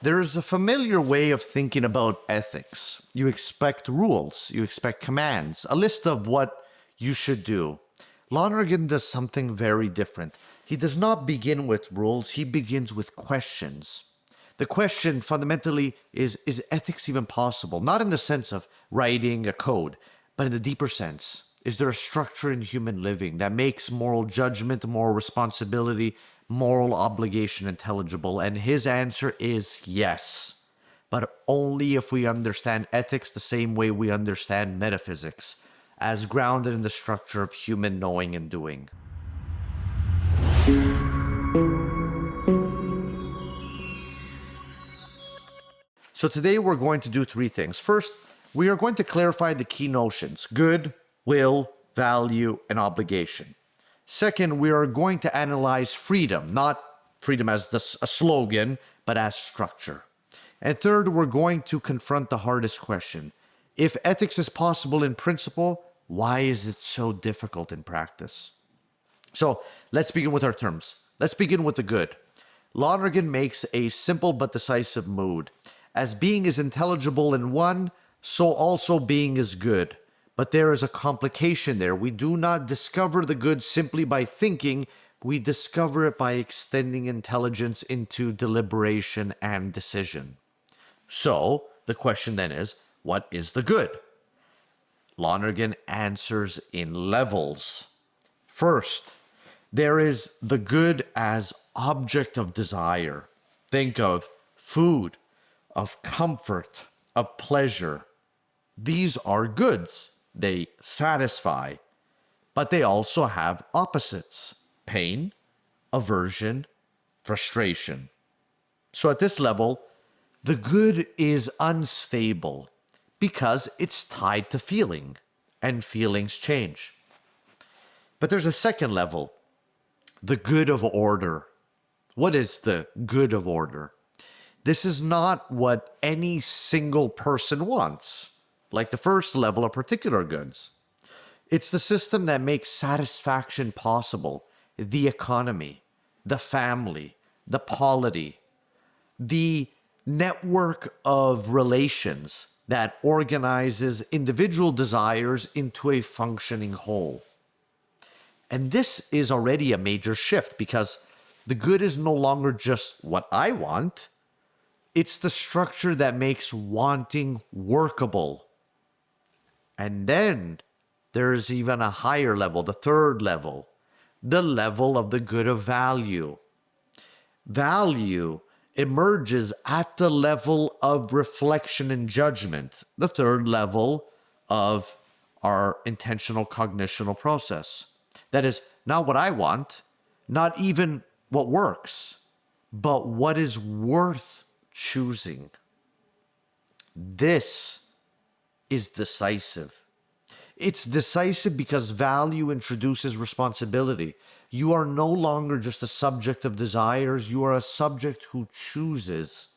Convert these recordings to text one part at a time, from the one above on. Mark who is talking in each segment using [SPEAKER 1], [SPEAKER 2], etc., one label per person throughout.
[SPEAKER 1] There is a familiar way of thinking about ethics. You expect rules, you expect commands, a list of what you should do. Lonergan does something very different. He does not begin with rules, he begins with questions. The question fundamentally is ethics even possible? Not in the sense of writing a code, but in the deeper sense. Is there a structure in human living that makes moral judgment, moral responsibility, moral obligation intelligible? And his answer is yes, but only if we understand ethics the same way we understand metaphysics, as grounded in the structure of human knowing and doing. So today we're going to do three things. First, we are going to clarify the key notions: good, will, value, and obligation. Second, we are going to analyze freedom, not freedom as a slogan, but as structure. And third, we're going to confront the hardest question. If ethics is possible in principle, why is it so difficult in practice? So let's begin with our terms. Let's begin with the good. Lonergan makes a simple but decisive mood. As being is intelligible in one, so also being is good. But there is a complication there. We do not discover the good simply by thinking. We discover it by extending intelligence into deliberation and decision. So the question then is, what is the good? Lonergan answers in levels. First, there is the good as object of desire. Think of food, of comfort, of pleasure. These are goods. They satisfy, but they also have opposites: pain, aversion, frustration. So at this level, the good is unstable because it's tied to feeling, and feelings change. But there's a second level, the good of order. What is the good of order? This is not what any single person wants, like the first level of particular goods. It's the system that makes satisfaction possible: the economy, the family, the polity, the network of relations that organizes individual desires into a functioning whole. And this is already a major shift because the good is no longer just what I want. It's the structure that makes wanting workable. And then there's even a higher level, the third level, the level of the good of value. Value emerges at the level of reflection and judgment, the third level of our intentional cognitional process. That is, not what I want, not even what works, but what is worth choosing. This is decisive. It's decisive because value introduces responsibility. You are no longer just a subject of desires, you are a subject who chooses.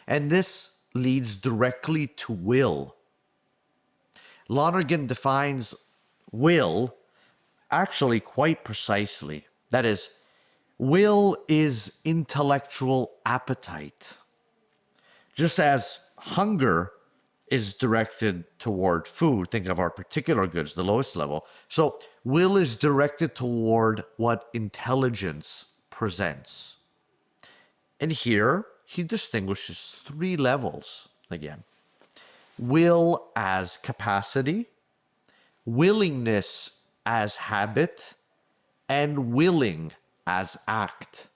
[SPEAKER 1] And this leads directly to will. Lonergan defines will actually quite precisely. That is, will is intellectual appetite. Just as hunger is directed toward food, think of our particular goods, the lowest level. So will is directed toward what intelligence presents. And here he distinguishes three levels again: will as capacity, willingness as habit, and willing as act.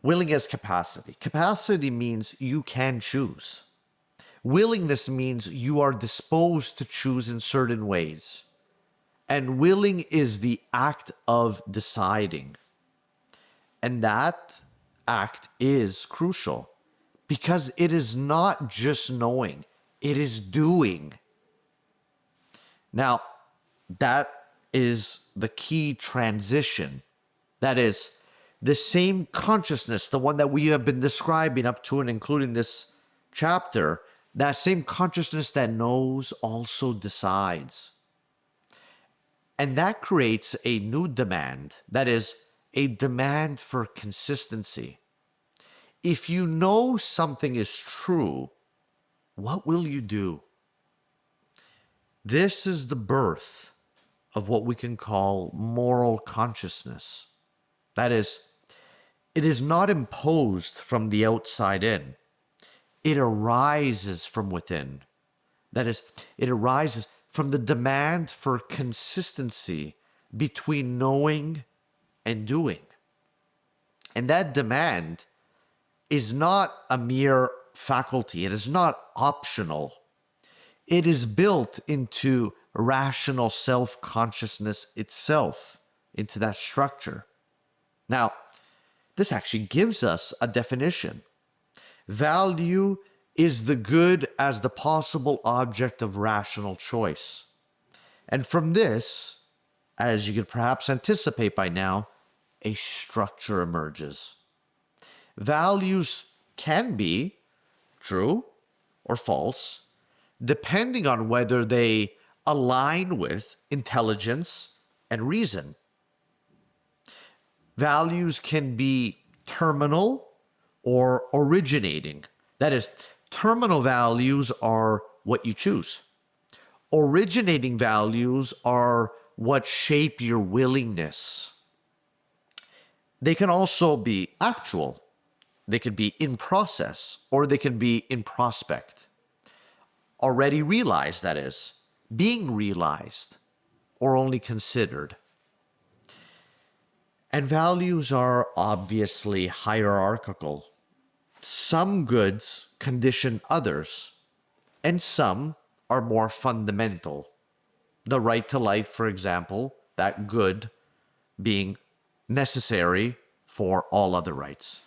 [SPEAKER 1] Willing as capacity. Capacity means you can choose. Willingness means you are disposed to choose in certain ways. And willing is the act of deciding. And that act is crucial because it is not just knowing, it is doing. Now, that is the key transition. That is, the same consciousness, the one that we have been describing up to and including this chapter, that same consciousness that knows also decides. And that creates a new demand, that is, a demand for consistency. if you know something is true, what will you do? This is the birth of what we can call moral consciousness. That is, it is not imposed from the outside in. It arises from within. That is, it arises from the demand for consistency between knowing and doing. And that demand is not a mere faculty. It is not optional. It is built into rational self-consciousness itself, into that structure. Now, this actually gives us a definition. Value is the good as the possible object of rational choice. And from this, as you could perhaps anticipate by now, a structure emerges. Values can be true or false, depending on whether they align with intelligence and reason. Values can be terminal or originating. That is, terminal values are what you choose. Originating values are what shape your willingness. They can also be actual. They could be in process, or they can be in prospect. Already realized, that is, being realized, or only considered. And values are obviously hierarchical. Some goods condition others, and some are more fundamental. The right to life, for example, that good being necessary for all other rights.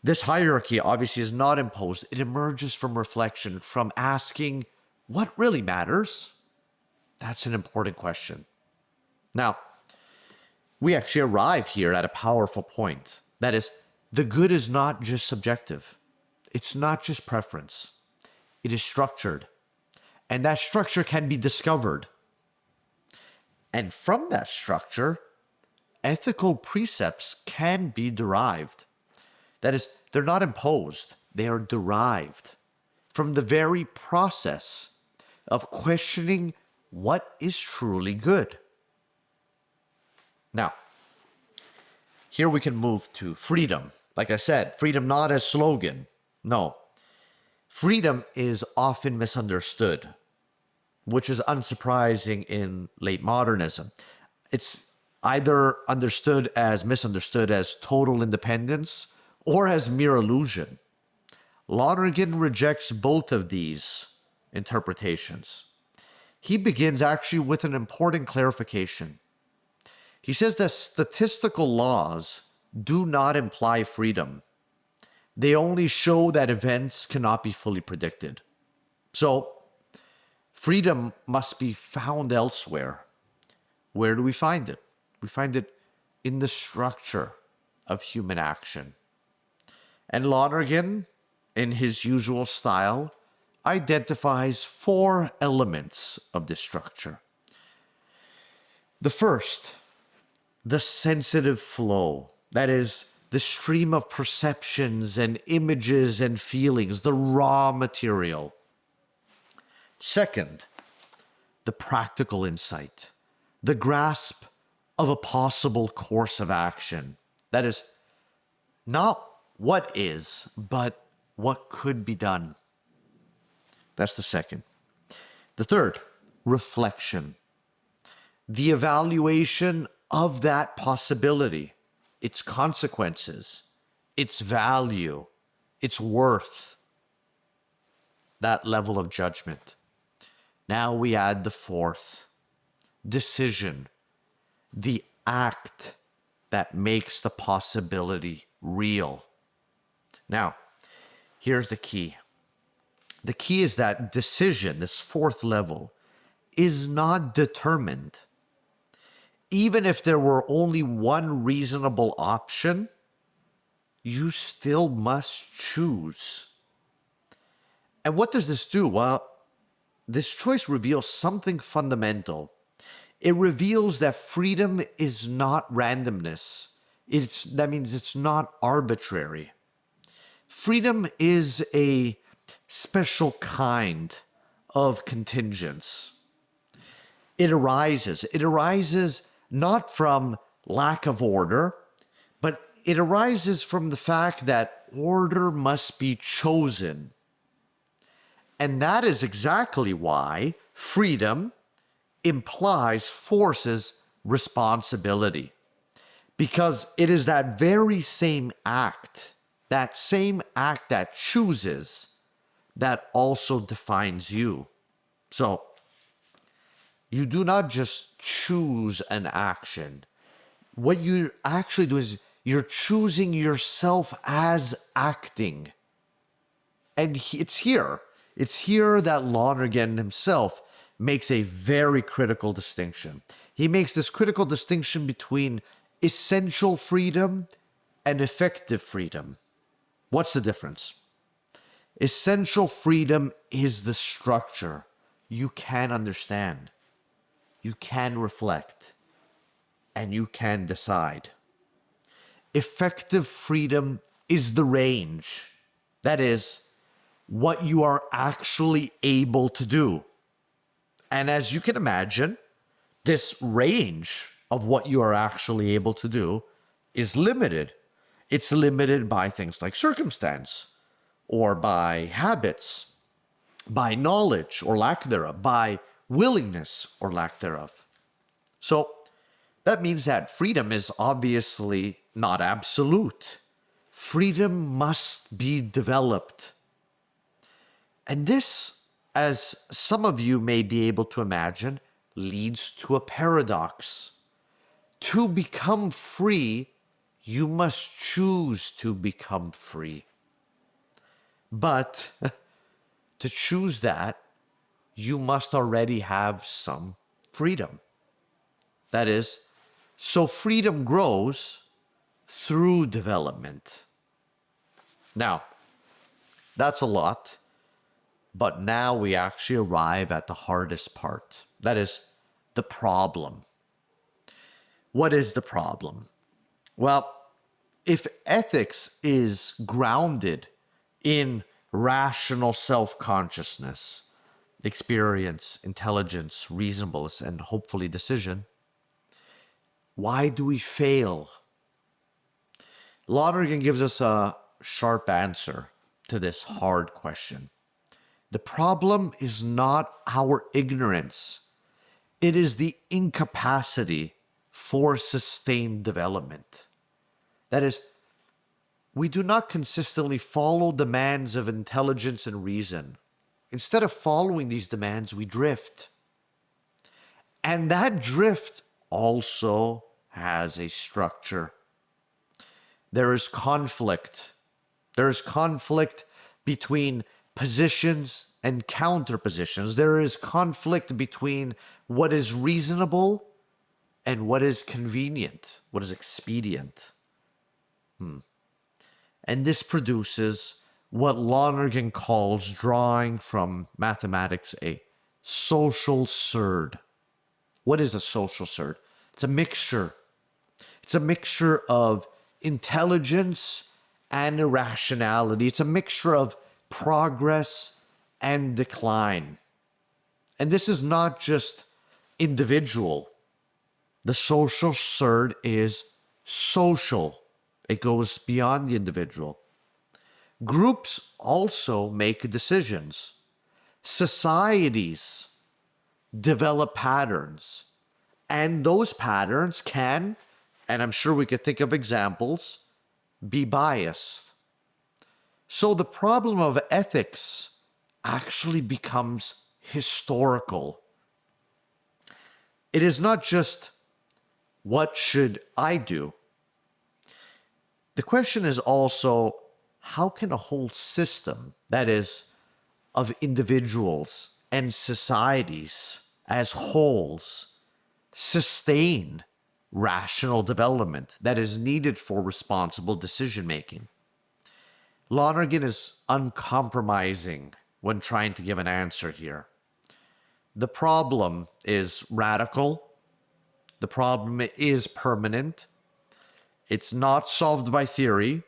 [SPEAKER 1] This hierarchy obviously is not imposed. It emerges from reflection, from asking what really matters. That's an important question. Now, we actually arrive here at a powerful point. That is, the good is not just subjective. It's not just preference. It is structured. And that structure can be discovered. And from that structure, ethical precepts can be derived. That is, they're not imposed. They are derived from the very process of questioning what is truly good. Now, here we can move to freedom. Like I said, freedom not as slogan. No. Freedom is often misunderstood, which is unsurprising in late modernism. It's either misunderstood as total independence or as mere illusion. Lonergan rejects both of these interpretations. He begins actually with an important clarification. He says that statistical laws do not imply freedom. They only show that events cannot be fully predicted. So, freedom must be found elsewhere. Where do we find it? We find it in the structure of human action. And Lonergan, in his usual style, identifies 4 elements of this structure. The first, the sensitive flow. That is, the stream of perceptions and images and feelings, the raw material. Second, the practical insight, the grasp of a possible course of action. That is, not what is, but what could be done. That's the second. The third, reflection. The evaluation of that possibility, its consequences, its value, its worth. That level of judgment. Now we add the fourth, decision. The act that makes the possibility real. Now, here's the key. The key is that decision, this fourth level, is not determined. Even if there were only one reasonable option, you still must choose. And what does this do? Well, this choice reveals something fundamental. It reveals that freedom is not randomness. That means it's not arbitrary. Freedom is a special kind of contingence. It arises not from lack of order, but it arises from the fact that order must be chosen. And that is exactly why freedom forces responsibility. Because it is that very same act that chooses, that also defines you. So, you do not just choose an action. What you actually do is you're choosing yourself as acting. And it's here that Lonergan himself makes a very critical distinction. He makes this critical distinction between essential freedom and effective freedom. What's the difference? Essential freedom is the structure. You can understand, you can reflect, and you can decide. Effective freedom is the range. That is, what you are actually able to do. And as you can imagine, this range of what you are actually able to do is limited. It's limited by things like circumstance, or by habits, by knowledge or lack thereof, by willingness or lack thereof. So that means that freedom is obviously not absolute. Freedom must be developed. And this, as some of you may be able to imagine, leads to a paradox. To become free, you must choose to become free. But to choose that, you must already have some freedom. That is, so freedom grows through development. Now, that's a lot, but now we actually arrive at the hardest part. That is, the problem. What is the problem? Well, if ethics is grounded in rational self-consciousness, experience, intelligence, reasonableness, and hopefully decision, why do we fail? Lonergan gives us a sharp answer to this hard question. The problem is not our ignorance. It is the incapacity for sustained development. That is, we do not consistently follow demands of intelligence and reason. Instead of following these demands, we drift. And that drift also has a structure. There is conflict. There is conflict between positions and counterpositions. There is conflict between what is reasonable and what is convenient, what is expedient. And this produces what Lonergan calls, drawing from mathematics, a social surd. What is a social surd? It's a mixture. It's a mixture of intelligence and irrationality. It's a mixture of progress and decline. And this is not just individual. The social surd is social. It goes beyond the individual. Groups also make decisions. Societies develop patterns. And those patterns can, and I'm sure we could think of examples, be biased. So the problem of ethics actually becomes historical. It is not just, what should I do? The question is also, how can a whole system, that is, of individuals and societies as wholes, sustain rational development that is needed for responsible decision-making? Lonergan is uncompromising when trying to give an answer here. The problem is radical. The problem is permanent. It's not solved by theory.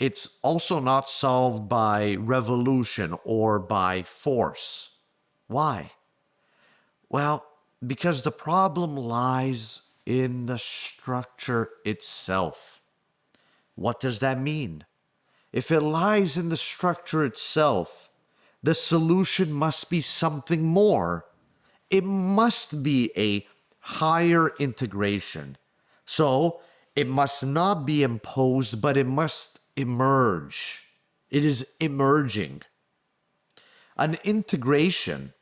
[SPEAKER 1] it's also not solved by revolution or by force. Why? Well, because the problem lies in the structure itself. What does that mean? If it lies in the structure itself, the solution must be something more. It must be a higher integration. So it must not be imposed, but it must emerge. It is emerging. An integration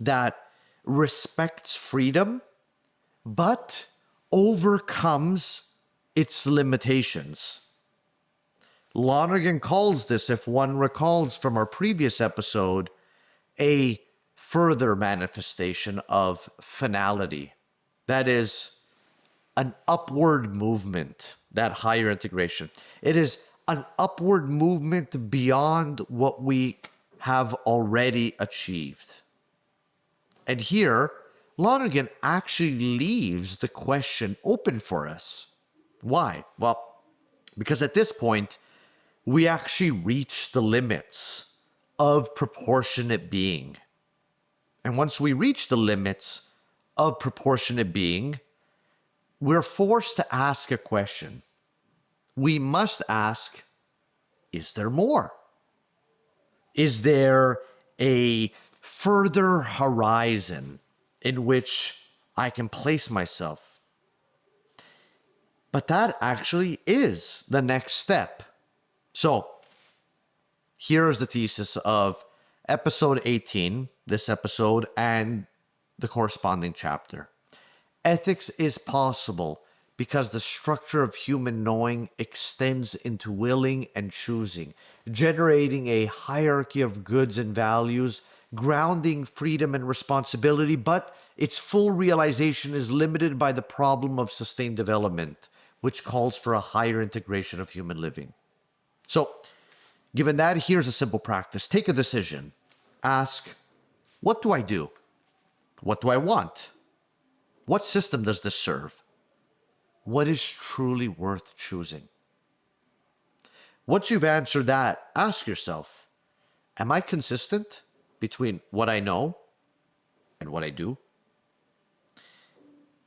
[SPEAKER 1] that respects freedom, but overcomes its limitations. Lonergan calls this, if one recalls from our previous episode, a further manifestation of finality. That is an upward movement, that higher integration. It is an upward movement beyond what we have already achieved. And here, Lonergan actually leaves the question open for us. Why? Well, because at this point, we actually reach the limits of proportionate being. And once we reach the limits of proportionate being, we're forced to ask a question. We must ask, is there more? Is there a further horizon in which I can place myself? But that actually is the next step. So, here is the thesis of episode 18, this episode, and the corresponding chapter. Ethics is possible because the structure of human knowing extends into willing and choosing, generating a hierarchy of goods and values, grounding freedom and responsibility, but its full realization is limited by the problem of sustained development, which calls for a higher integration of human living. So, given that, here's a simple practice. Take a decision. Ask, what do I do? What do I want? What system does this serve? What is truly worth choosing? Once you've answered that, ask yourself, am I consistent between what I know and what I do?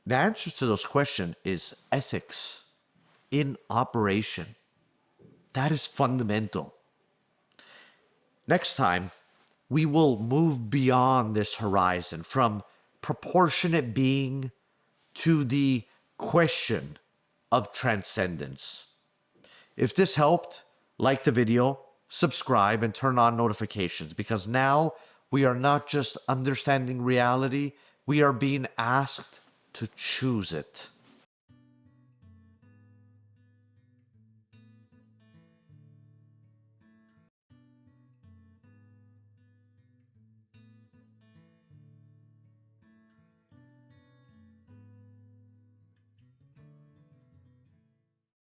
[SPEAKER 1] The answer to those questions is ethics in operation. That is fundamental. Next time, we will move beyond this horizon from proportionate being to the question of transcendence. If this helped, like the video, subscribe, and turn on notifications, because now we are not just understanding reality, we are being asked to choose it.